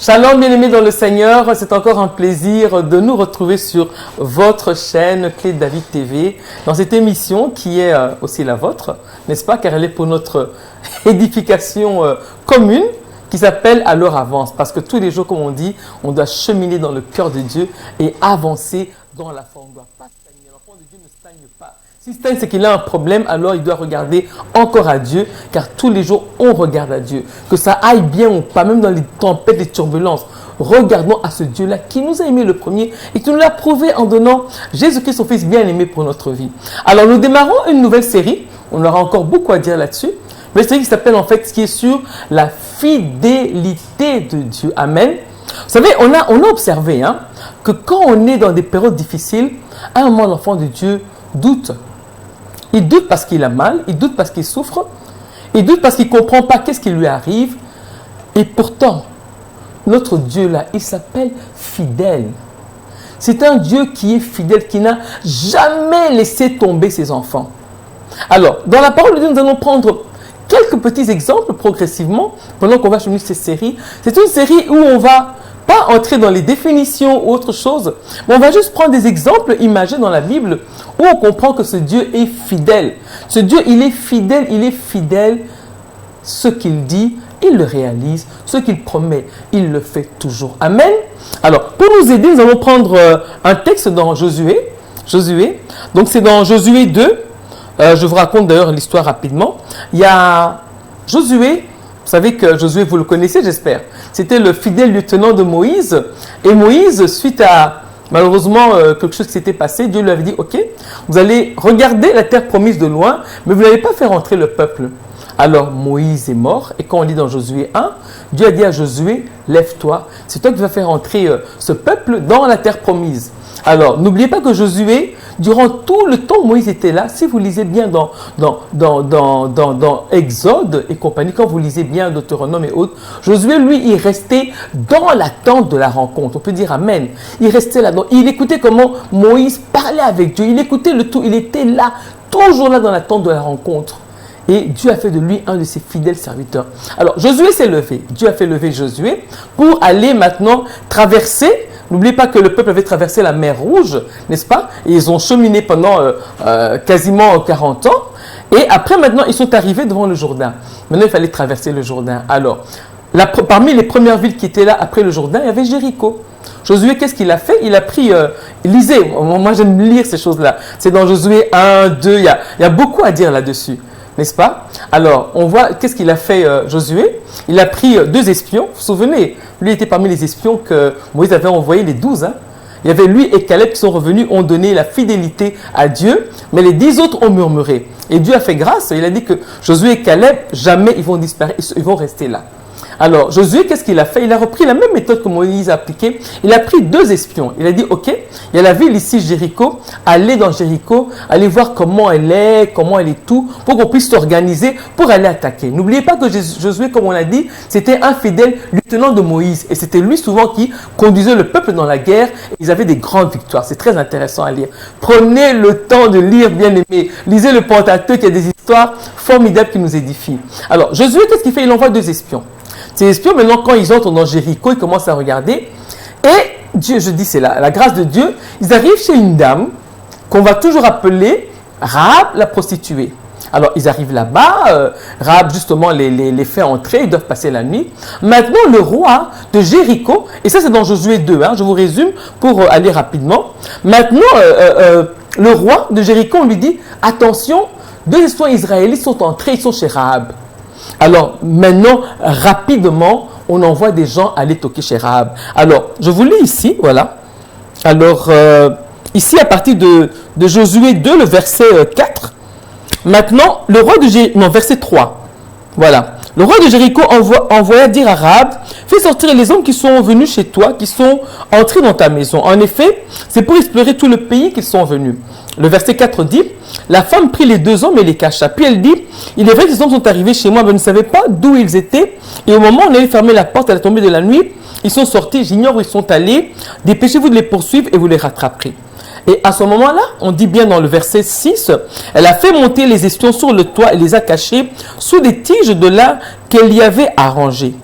Shalom bien-aimés dans le Seigneur, c'est encore un plaisir de nous retrouver sur votre chaîne Clé de David TV, dans cette émission qui est aussi la vôtre, n'est-ce pas, car elle est pour notre édification commune, qui s'appelle Alors avance, parce que tous les jours, comme on dit, on doit cheminer dans le cœur de Dieu et avancer dans la foi. On ne doit pas stagner, l'enfant de Dieu ne stagne pas. Si stagne, c'est qu'il a un problème, alors il doit regarder encore à Dieu, car tous les jours, on regarde à Dieu. Que ça aille bien ou pas, même dans les tempêtes, les turbulences, regardons à ce Dieu-là qui nous a aimés le premier et qui nous l'a prouvé en donnant Jésus-Christ, son Fils bien-aimé pour notre vie. Alors, nous démarrons une nouvelle série. On aura encore beaucoup à dire là-dessus. Une série qui s'appelle en fait, ce qui est sur la fidélité de Dieu. Amen. Vous savez, on a observé que quand on est dans des périodes difficiles, à un moment, l'enfant de Dieu doute. Il doute parce qu'il a mal, il doute parce qu'il souffre, il doute parce qu'il ne comprend pas qu'est-ce qui lui arrive. Et pourtant, notre Dieu là, il s'appelle fidèle. C'est un Dieu qui est fidèle, qui n'a jamais laissé tomber ses enfants. Alors, dans la parole de Dieu, nous allons prendre quelques petits exemples progressivement pendant qu'on va cheminer cette série. C'est une série où on va pas entrer dans les définitions ou autre chose, mais on va juste prendre des exemples imagés dans la Bible où on comprend que ce Dieu est fidèle. Ce Dieu, il est fidèle. Ce qu'il dit, il le réalise. Ce qu'il promet, il le fait toujours. Amen. Alors, pour nous aider, nous allons prendre un texte dans Josué. Donc, c'est dans Josué 2. Je vous raconte d'ailleurs l'histoire rapidement. Il y a Josué. Vous savez que Josué, vous le connaissez, j'espère. C'était le fidèle lieutenant de Moïse. Et Moïse, suite à malheureusement quelque chose qui s'était passé, Dieu lui avait dit, ok, vous allez regarder la terre promise de loin, mais vous n'allez pas faire entrer le peuple. Alors Moïse est mort. Et quand on lit dans Josué 1, Dieu a dit à Josué, lève-toi. C'est toi qui vas faire entrer ce peuple dans la terre promise. Alors, n'oubliez pas que Josué, durant tout le temps où Moïse était là, si vous lisez bien dans Exode et compagnie, quand vous lisez bien Deutéronome et autres, Josué, lui, il restait dans l'attente de la rencontre. On peut dire Amen. Il restait là-dedans. Il écoutait comment Moïse parlait avec Dieu. Il écoutait le tout. Il était là, toujours là dans l'attente de la rencontre. Et Dieu a fait de lui un de ses fidèles serviteurs. Alors, Josué s'est levé. Dieu a fait lever Josué pour aller maintenant traverser. N'oubliez pas que le peuple avait traversé la mer Rouge, n'est-ce pas? Et ils ont cheminé pendant quasiment 40 ans. Et après, maintenant, ils sont arrivés devant le Jourdain. Maintenant, il fallait traverser le Jourdain. Alors, parmi les premières villes qui étaient là après le Jourdain, il y avait Jéricho. Josué, qu'est-ce qu'il a fait? Il a pris, lisez, moi j'aime lire ces choses-là. C'est dans Josué 1, 2, il y a beaucoup à dire là-dessus. N'est-ce pas? Alors, on voit, qu'est-ce qu'il a fait Josué? Il a pris 2 espions. Vous vous souvenez, lui était parmi les espions que Moïse avait envoyés, les 12. Il y avait lui et Caleb qui sont revenus, ont donné la fidélité à Dieu, mais les 10 autres ont murmuré. Et Dieu a fait grâce, il a dit que Josué et Caleb, jamais ils vont disparaître, ils vont rester là. Alors, Josué, qu'est-ce qu'il a fait? Il a repris la même méthode que Moïse a appliquée. Il a pris 2 espions. Il a dit, ok, il y a la ville ici, Jéricho. Allez dans Jéricho, allez voir comment elle est tout, pour qu'on puisse s'organiser pour aller attaquer. N'oubliez pas que Josué, comme on l'a dit, c'était un fidèle lieutenant de Moïse. Et c'était lui souvent qui conduisait le peuple dans la guerre. Et ils avaient des grandes victoires. C'est très intéressant à lire. Prenez le temps de lire, bien aimé. Lisez le Pentateuque, il y a des histoires formidables qui nous édifient. Alors, Josué, qu'est-ce qu'il fait? Il envoie 2 espions. Ces espions, maintenant, quand ils entrent dans Jéricho, ils commencent à regarder. Et Dieu, je dis, c'est la grâce de Dieu. Ils arrivent chez une dame qu'on va toujours appeler Rahab, la prostituée. Alors, ils arrivent là-bas. Rahab, justement, les fait entrer. Ils doivent passer la nuit. Maintenant, le roi de Jéricho, et ça, c'est dans Josué 2, je vous résume pour aller rapidement. Maintenant, le roi de Jéricho, on lui dit, attention, 2 espions israélites sont entrés, ils sont chez Rahab. Alors, maintenant, rapidement, on envoie des gens aller toquer chez Rahab. Alors, je vous lis ici, voilà. Alors, ici, à partir de Josué 2, le verset 4. Maintenant, le roi de Jéricho, non, verset 3. Voilà. Le roi de Jéricho envoya dire à Rahab, fais sortir les hommes qui sont venus chez toi, qui sont entrés dans ta maison. En effet, c'est pour explorer tout le pays qu'ils sont venus. Le verset 4 dit, la femme prit les 2 hommes et les cacha. Puis elle dit, il est vrai que ces hommes sont arrivés chez moi, mais je ne savais pas d'où ils étaient. Et au moment où on allait fermer la porte à la tombée de la nuit, ils sont sortis, j'ignore où ils sont allés. Dépêchez-vous de les poursuivre et vous les rattraperez. Et à ce moment-là, on dit bien dans le verset 6, elle a fait monter les espions sur le toit et les a cachés sous des tiges de lin qu'elle y avait arrangées.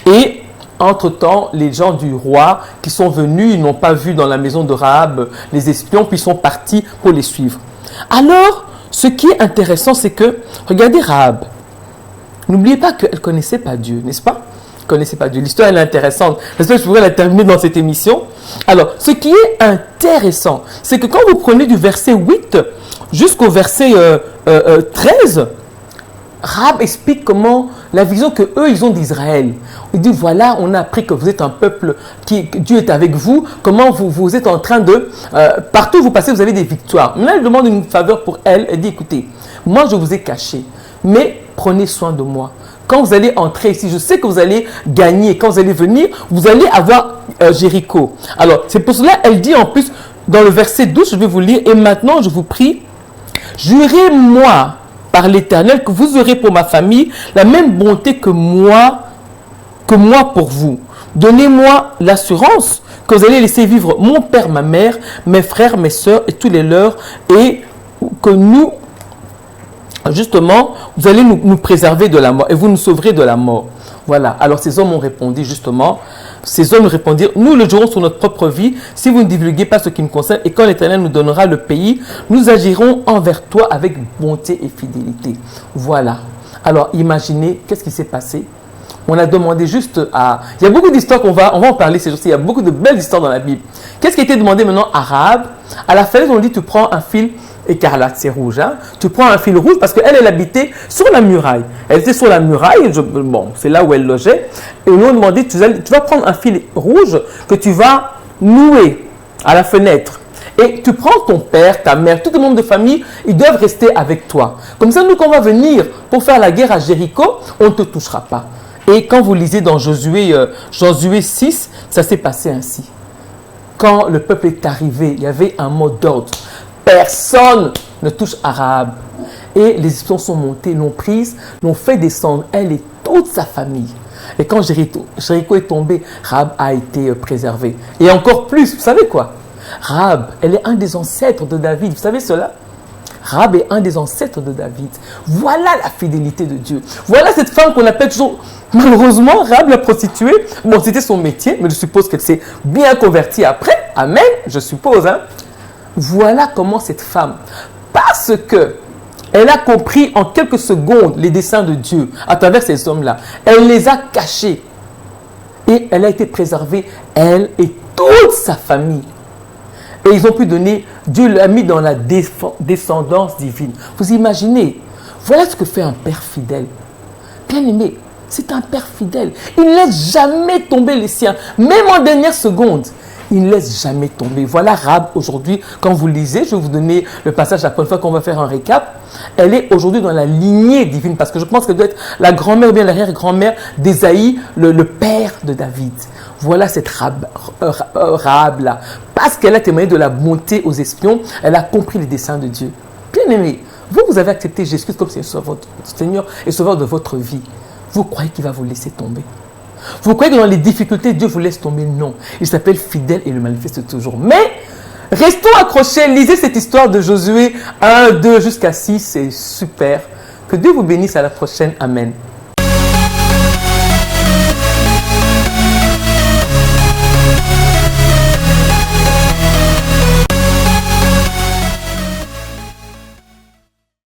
Et entre-temps, les gens du roi qui sont venus, ils n'ont pas vu dans la maison de Rahab les espions, puis ils sont partis pour les suivre. Alors, ce qui est intéressant, c'est que, regardez Rahab. N'oubliez pas qu'elle ne connaissait pas Dieu, n'est-ce pas? Elle ne connaissait pas Dieu. L'histoire, elle est intéressante. J'espère que je pourrais la terminer dans cette émission. Alors, ce qui est intéressant, c'est que quand vous prenez du verset 8 jusqu'au verset 13, Rahab explique comment la vision que eux ils ont d'Israël. Il dit voilà, on a appris que vous êtes un peuple que Dieu est avec vous. Comment vous êtes en train de partout où vous passez, vous avez des victoires. Maintenant, elle demande une faveur pour elle. Elle dit écoutez, moi je vous ai caché, mais prenez soin de moi. Quand vous allez entrer ici, je sais que vous allez gagner. Quand vous allez venir, vous allez avoir Jéricho. Alors c'est pour cela elle dit en plus dans le verset 12, je vais vous lire et maintenant je vous prie, jurez-moi par l'Éternel, que vous aurez pour ma famille la même bonté que moi pour vous. Donnez-moi l'assurance que vous allez laisser vivre mon père, ma mère, mes frères, mes soeurs et tous les leurs, et que nous, justement, vous allez nous préserver de la mort, et vous nous sauverez de la mort. Voilà. Alors ces hommes ont répondu justement, ces hommes répondirent, nous le jurons sur notre propre vie, si vous ne divulguez pas ce qui nous concerne, et quand l'Éternel nous donnera le pays, nous agirons envers toi avec bonté et fidélité. Voilà. Alors imaginez, qu'est-ce qui s'est passé? On a demandé juste à... Il y a beaucoup d'histoires on va en parler ces jours-ci, il y a beaucoup de belles histoires dans la Bible. Qu'est-ce qui a été demandé maintenant à Rahab? À la falaise, on dit, tu prends un fil écarlate, c'est rouge. Hein? Tu prends un fil rouge parce qu'elle, elle habitait sur la muraille. Elle était sur la muraille, bon, c'est là où elle logeait. Et nous ont demandé, tu vas prendre un fil rouge que tu vas nouer à la fenêtre. Et tu prends ton père, ta mère, tout le monde de famille, ils doivent rester avec toi. Comme ça, nous, quand on va venir pour faire la guerre à Jéricho, on ne te touchera pas. Et quand vous lisez dans Josué 6, ça s'est passé ainsi. Quand le peuple est arrivé, il y avait un mot d'ordre. Personne ne touche à Rahab. Et les espions sont montés, l'ont prise, l'ont fait descendre, elle et toute sa famille. Et quand Jéricho est tombé, Rahab a été préservée. Et encore plus, vous savez quoi? Rahab, elle est un des ancêtres de David. Vous savez cela? Rahab est un des ancêtres de David. Voilà la fidélité de Dieu. Voilà cette femme qu'on appelle toujours, malheureusement, Rahab la prostituée. Bon, c'était son métier, mais je suppose qu'elle s'est bien convertie après. Amen, je suppose. Hein? Voilà comment cette femme, parce que elle a compris en quelques secondes les desseins de Dieu à travers ces hommes-là. Elle les a cachés. Et elle a été préservée, elle et toute sa famille. Et ils ont pu donner, Dieu l'a mis dans la descendance divine. Vous imaginez, voilà ce que fait un père fidèle. Bien aimé, c'est un père fidèle. Il ne laisse jamais tomber les siens, même en dernière seconde. Il ne laisse jamais tomber. Voilà Rahab aujourd'hui, quand vous lisez, je vais vous donner le passage la prochaine fois qu'on va faire un récap. Elle est aujourd'hui dans la lignée divine, parce que je pense qu'elle doit être la grand-mère ou bien l'arrière-grand-mère d'Ésaïe, le père de David. Voilà cette Rahab-là. Parce qu'elle a témoigné de la bonté aux espions, elle a compris les desseins de Dieu. Bien aimé, vous avez accepté Jésus comme Seigneur et Sauveur de votre vie. Vous croyez qu'il va vous laisser tomber? Vous croyez que dans les difficultés, Dieu vous laisse tomber? Non. Il s'appelle fidèle et le manifeste toujours. Mais, restons accrochés. Lisez cette histoire de Josué 1, 2 jusqu'à 6. C'est super. Que Dieu vous bénisse à la prochaine. Amen.